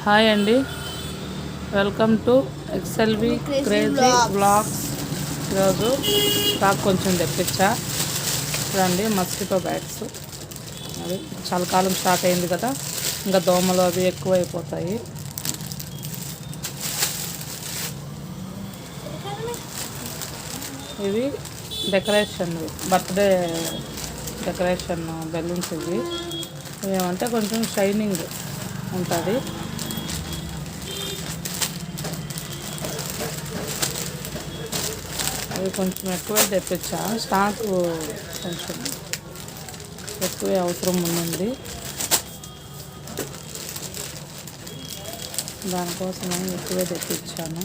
Hi అండి, welcome to ఎక్స్ఎల్వి crazy vlogs. ఈరోజు stock కొంచెం తెప్పించా. చూడండి, మస్కిటో బ్యాట్స్. అది చలికాలం స్టార్ట్ అయింది కదా, ఇంకా దోమలు అవి ఎక్కువైపోతాయి. ఇవి డెకరేషన్, బర్త్డే డెకరేషన్ బెలూన్స్. ఇవి ఏమంటే కొంచెం షైనింగ్ ఉంటుంది. అవి కొంచెం ఎక్కువే తెప్పించా. స్టాక్ కొంచెం ఎక్కువే అవసరం ఉంది, దానికోసమే ఎక్కువే తెప్పించాను.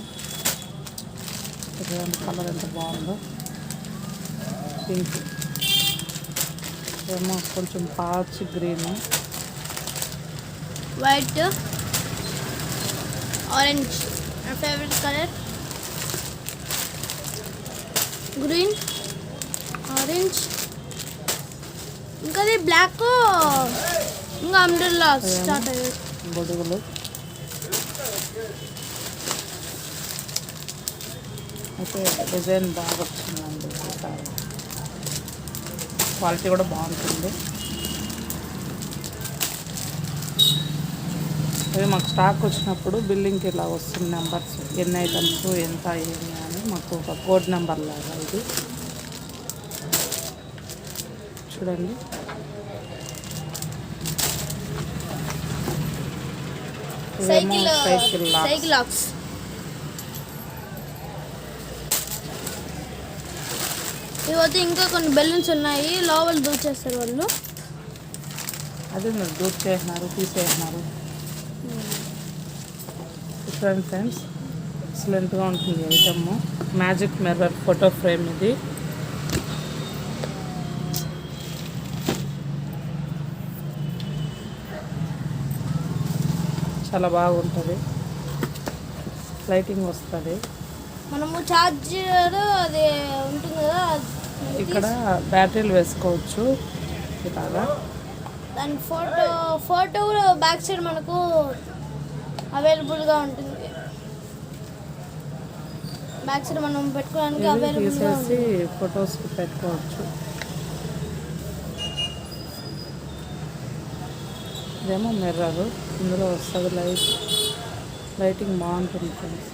కలర్ ఎంత బాగుందో, పింక్ ఏమో కొంచెం పాచ్ గ్రీన్, వైట్, ఆరెంజ్ నా ఫేవరెట్ కలర్. గ్రీన్, ఆరెంజ్, ఇంకా బ్లాక్, ఇంకా అంబ్రెల్లా స్టార్ట్ అయ్యాయి. గొడుగులు అయితే డిజైన్ బాగా వచ్చిందండి. క్వాలిటీ కూడా బాగుంటుంది. అవి మాకు స్టాక్ వచ్చినప్పుడు బిల్లింగ్కి ఇలా వస్తుంది నెంబర్స్, ఎన్ని ఐటమ్స్ ఎంత ఏమి అని మాకు ఒక కోడ్ నెంబర్ లాగా. ఇది చూడండి, సైకిల్ లాక్స్. ఇవైతే ఇంకా కొన్ని బెలూన్స్ ఉన్నాయి, లోపల దూచేస్తారు వాళ్ళు. అదే మీరు దూర్ చేసినారు, తీసేసినారు. చూడండి ఫ్రెండ్స్, ఎక్సలెంట్గా ఉంటుంది item. Magic mirror photo frame. ఇది చాలా బాగుంటుంది, లైటింగ్ వస్తుంది. మనము ఛార్జర్ అది ఉంటుంది కదా, ఇక్కడ బ్యాటరీలు వేసుకోవచ్చు ఇలాగా. దాని ఫోటో బ్యాక్ సైడ్ మనకు అవైలబుల్గా ఉంటుంది. బ్యాక్ సైడ్ మనం పెట్టుకోవడానికి అవైలబుల్గా తీసేసి ఫొటోస్ పెట్టుకోవచ్చు. ఇదేమో మిర్రర్, ఇందులో వస్తుంది లైటింగ్ బాగుంటుంది ఫ్రెండ్స్.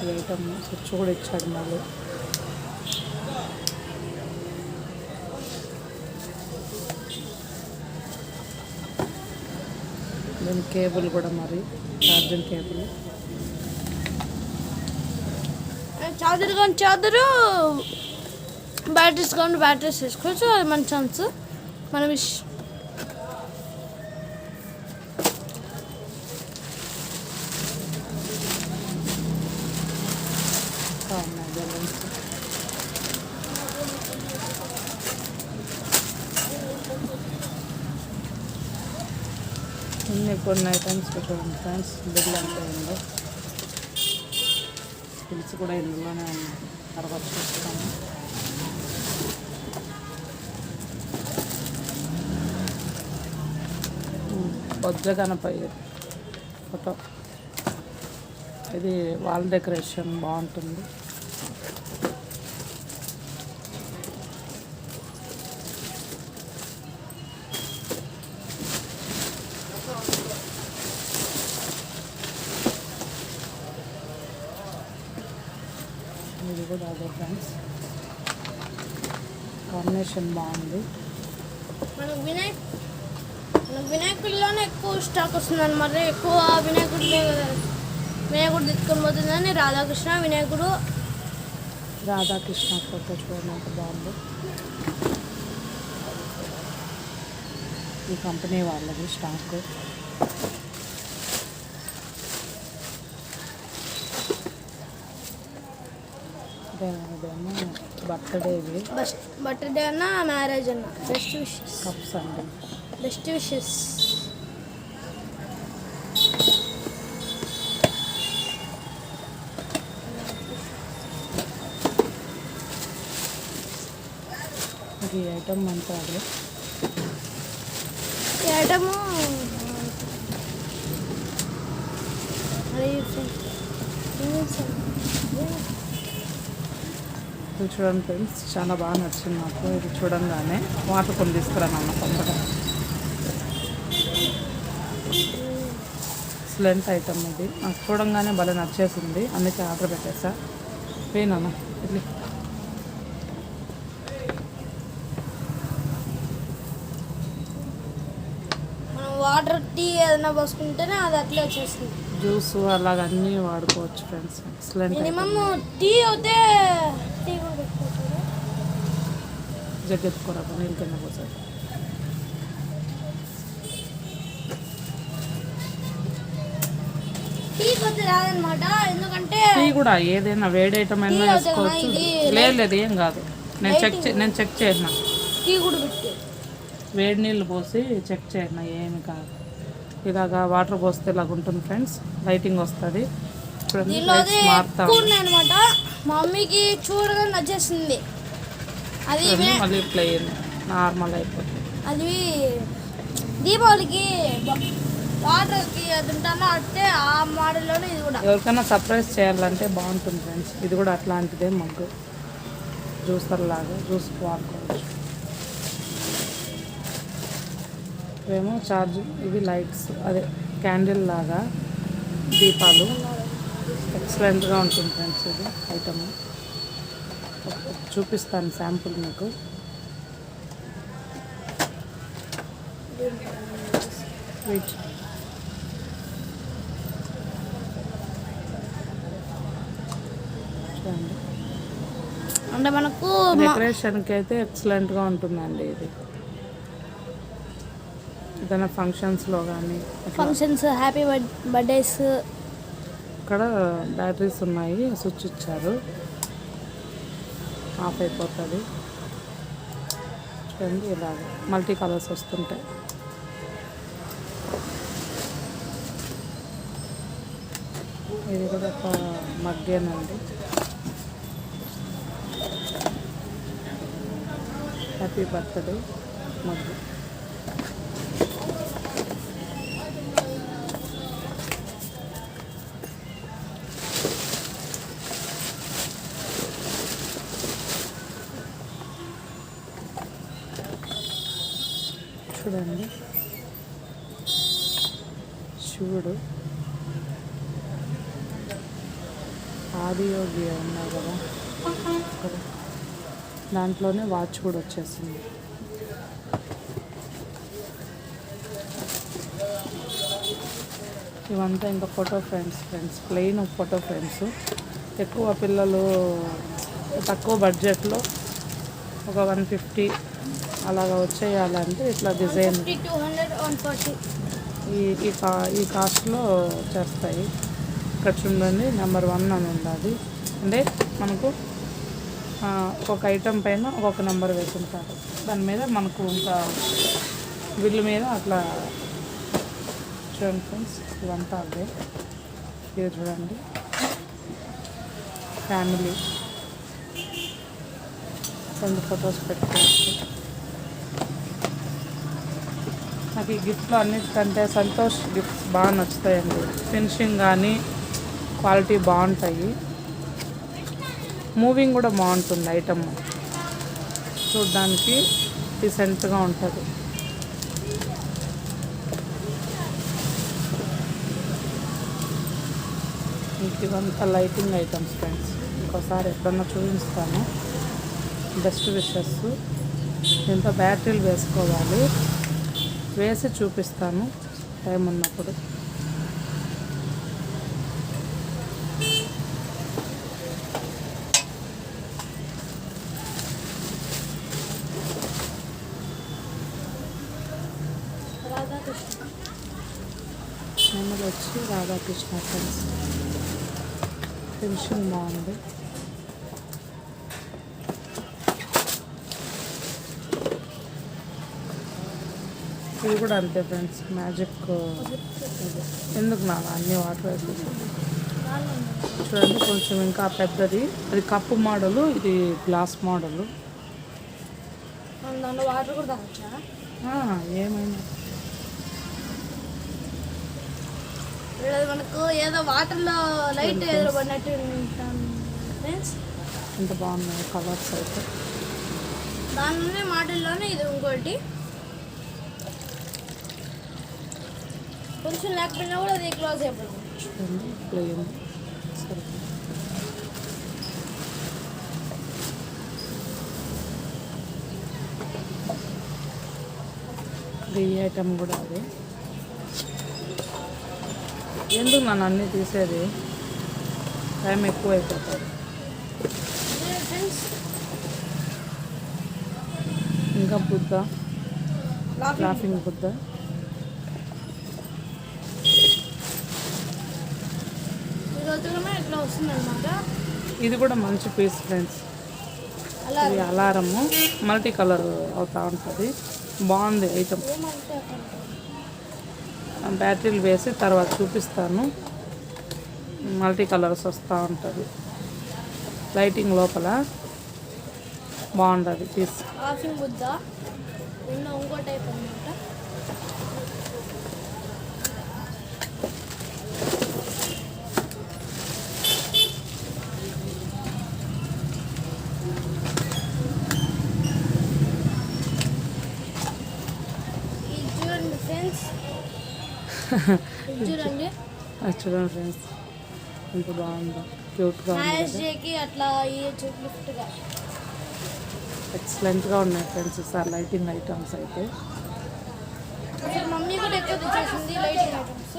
ఈ ఐటమ్ స్విచ్ కూడా ఇచ్చాడు మళ్ళీ. దీని కేబుల్ కూడా, మరి ఛార్జింగ్ కేబుల్. చార్జరు బ్యాటరీస్ కానీ బ్యాటరీస్ వేసుకోవచ్చు. అది మన ఛాన్స్, మన విష్. కొన్ని ఐటమ్స్ చూడండి ఫ్రెండ్స్, బిల్ ఎంత ఉందో. బిల్స్ కూడా ఇందులోనే ఉన్నాయి, తర్వాత చూస్తాము. బొజ్జ గణపయ్య ఫోటో. ఇది వాల్ డెకరేషన్ బాగుంటుంది. ఇది కూడా అదే ఫ్రెండ్స్, కాంబినేషన్ బాగుంది. మనకు వినాయకుడిలోనే ఎక్కువ స్టాక్ వస్తుందని, మరి ఎక్కువ వినాయకుడు తీసుకొని పోతుందని. రాధాకృష్ణ ఫోటో చూడండి ఎంత బాగుంది. ఈ కంపెనీ వాళ్ళది స్టాక్. ఇదేమో బర్త్డే అన్న, మ్యారేజ్ అన్న, బెస్ట్ విషెస్. కప్స్ అండి, బెస్ట్ విషెస్. ఇది ఐటమ్ అంతా అదే. ఈ ఐటము ఇది చూడండి ఫ్రెండ్స్, చాలా బాగా నచ్చింది నాకు. ఇది చూడంగానే వాటర్ కొన్ని తీసుకురాను అన్న తొందరగా. ఎక్సలెంట్ ఐటమ్ ఇది, నాకు చూడంగానే భలే నచ్చేసింది, అందుకే ఆర్డర్ పెట్టేసా. పోయినాను ఇడ్లీ. వాటర్ టీ ఏదైనా పోసుకుంటేనే అది అట్లే వచ్చేస్తుంది. జ్యూస్ అలాగ అన్నీ వాడుకోవచ్చు ఫ్రెండ్స్. ఎక్సలెంట్. మినిమం టీ అయితే టీ కూడా పెట్టుకోవచ్చు. జగ్గెత్తుకోరా నీళ్ళు కింద పోసారు. టీ కొద్ది రాదనమాట, ఎందుకంటే టీ కూడా ఏదైనా వేడి ఐటమ్ అయినా వేసుకోవచ్చు. లేదు ఏం కాదు, నేను చెక్ చేసిన. టీ కూడా పెట్టి వేడి నీళ్ళు పోసి చెక్ చేసిన, ఏమి కాదు. ఇలాగా వాటర్ పోస్తే ఇలాగ ఉంటుంది ఫ్రెండ్స్, లైటింగ్ వస్తుంది. చూడండి మారుతా అనమాట. మా మమ్మీకి చూడగా నచ్చేసింది. అది మళ్ళీ ప్లెయిన్ నార్మల్ అయిపోతుంది. అది దీపావళికి వాటర్కి అది ఉంటానో అంటే ఆ మోడల్లోనే ఇది కూడా. ఎవరికైనా సర్ప్రైజ్ చేయాలంటే బాగుంటుంది ఫ్రెండ్స్. ఇది కూడా అట్లాంటిదే మగ్గు, జ్యూసర్ లాగా జ్యూస్ వాడుకోవచ్చు. ఇవేమో చార్జ్, ఇవి లైట్స్, అదే క్యాండిల్ లాగా దీపాలు. ఎక్సలెంట్గా ఉంటుంది ఫ్రెండ్స్ ఇది ఐటమ్. చూపిస్తాను శాంపుల్ మీకు. వెయిట్. చూడండి, అంటే మనకు డెకరేషన్కి అయితే ఎక్సలెంట్గా ఉంటుందండి ఇది. ఏదైనా ఫంక్షన్స్లో కానీ, ఫంక్షన్స్, హ్యాపీ బర్త్డేస్. ఇక్కడ బ్యాటరీస్ ఉన్నాయి, స్విచ్ ఇచ్చారు, ఆఫ్ అయిపోతుంది. చూడండి ఇలాగ మల్టీ కలర్స్ వస్తుంటాయి. ఇది కూడా ఒక మగ్గేనండి. Happy birthday mug. చూడండి శివుడు, ఆదియోగి ఉన్నారు కదా, దాంట్లోనే వాచ్ కూడా వచ్చేసింది. ఇవంతా ఇంకా photo frames friends, plain photo frames. ఎక్కువ పిల్లలు తక్కువ బడ్జెట్లో ఒక 150 అలాగా వచ్చేయాలంటే ఇట్లా డిజైన్ ఈ కాస్ట్లో చేస్తాయి. ఇక్కడ చూడండి నెంబర్ 1 అని ఉండాలి. అంటే మనకు ఒక ఐటెం పైన ఒక్కొక్క నెంబర్ వేసుకుంటారు, దాని మీద మనకు ఇంకా బిల్లు మీద అట్లా. చూడండి ఫ్రెండ్స్, ఇవంతా అవే. ఇది చూడండి ఫ్యామిలీ 2 ఫొటోస్ పెట్టుకోవచ్చు. నాకు ఈ గిఫ్ట్లో అన్నిటికంటే సంతోష్ గిఫ్ట్స్ బాగా నచ్చుతాయండి. ఫినిషింగ్ కానీ క్వాలిటీ బాగుంటాయి, మూవింగ్ కూడా బాగుంటుంది. ఐటమ్ చూడ్డానికి డీసెంట్గా ఉంటుంది. ఇవంతా లైటింగ్ ఐటమ్స్ ఫ్రెండ్స్, ఇంకోసారి ఎప్పుడన్నా చూపిస్తాను. Best wishes. దీంతో బ్యాటరీలు వేసుకోవాలి, వేసి చూపిస్తాను టైం ఉన్నప్పుడు. నెమ్మది వచ్చి రాధాకృష్ణ ఫ్రెండ్స్, ఫినిషింగ్ బాగుంది. ఇది కూడా అంతే ఫ్రెండ్స్, మ్యాజిక్. ఎందుకు నా అన్ని వాటర్ వేస్తుంది. చూడండి కొంచెం ఇంకా పెద్దది, అది కప్పు మోడలు, ఇది గ్లాస్ మోడలు. వాటర్ కూడా తాగొచ్చా? ఏమైనా వీళ్ళది మనకు ఏదో వాటర్లో లైట్ ఏదో పడినట్టు ఉంటాను ఫ్రెండ్స్. ఎంత బాగున్నాయి కలర్స్ అయితే. దానిలోనే మాటల్లోనే ఇది ఇంకోటి కొంచెం లేకపోయినా కూడా అది క్లోజ్ అయిపోతుంది. చూడండి ప్లేన్ సరే. ఈ ఐటమ్ కూడా అదే. ఎందుకు నన్ను అన్నీ తీసేది, టైం ఎక్కువ అయిపోతుంది. ఫ్రెండ్స్ ఇంకా బుద్ధ, లాఫింగ్ బుద్ధ. ఈరోజులోనే ఇట్లా వస్తుంది అనమాట. ఇది కూడా మంచి పీస్ ఫ్రెండ్స్. ఇది అలారము మల్టీ కలర్ అవుతూ ఉంటుంది. బాగుంది ఐటమ్. ఏమంటే బ్యాటరీలు వేసి తర్వాత చూపిస్తాను. మల్టీ కలర్స్ వస్తూ ఉంటుంది. లైటింగ్ లోపల బాగుంటుంది పీస్. లాఫింగ్ బుద్ధ ఉన్న ఇంకో టైప్ అనమాట. ఇది చూడండి ఫ్రెండ్స్, ఇది చూడండి. చూడండి ఫ్రెండ్స్ ఎంత బాగుందో, క్యూట్గా ఉంది. మ్యారేజ్ డేకి అట్లా ఇవ్వచ్చు గిఫ్ట్గా. ఎక్సలెంట్గా ఉన్నాయి ఫ్రెండ్స్ ఈసారి లైటింగ్ ఐటమ్స్ అయితే. అసలు మమ్మీ కూడా ఎక్కువ తెచ్చేసింది లైటింగ్ ఐటమ్స్.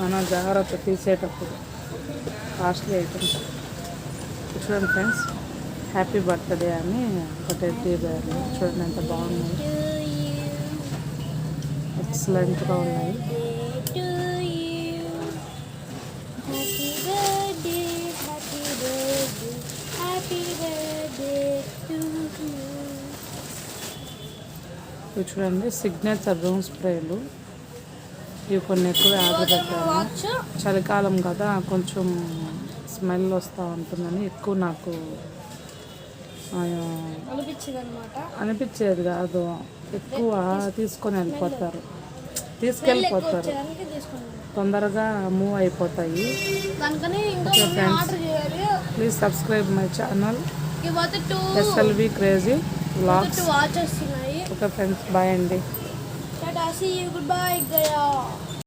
మనం జాగ్రత్త తీసేటప్పుడు కాస్ట్లీ ఐటమ్స్. చూడండి ఫ్రెండ్స్, హ్యాపీ బర్త్డే అని ఒక టెడ్డీ బేర్. చూడండి ఎంత బాగున్నాయి, ఎక్సలెంట్గా ఉన్నాయి. ఇవి చూడండి సిగ్నేచర్ రూమ్ స్ప్రేలు. ఇవి కొన్ని ఎక్కువ ఆర్డర్ పెట్టాను. చలికాలం కదా కొంచెం స్మెల్ వస్తూ ఉంటుందని ఎక్కువ నాకు అనిపించేది కాదు. ఎక్కువ తీసుకొని వెళ్ళిపోతారు, తీసుకెళ్ళిపోతారు, తొందరగా మూవ్ అయిపోతాయి. Okay friends, please subscribe my channel SLV crazy vlogs. Okay friends, bye అండి. Tata, see you, goodbye, Gaya.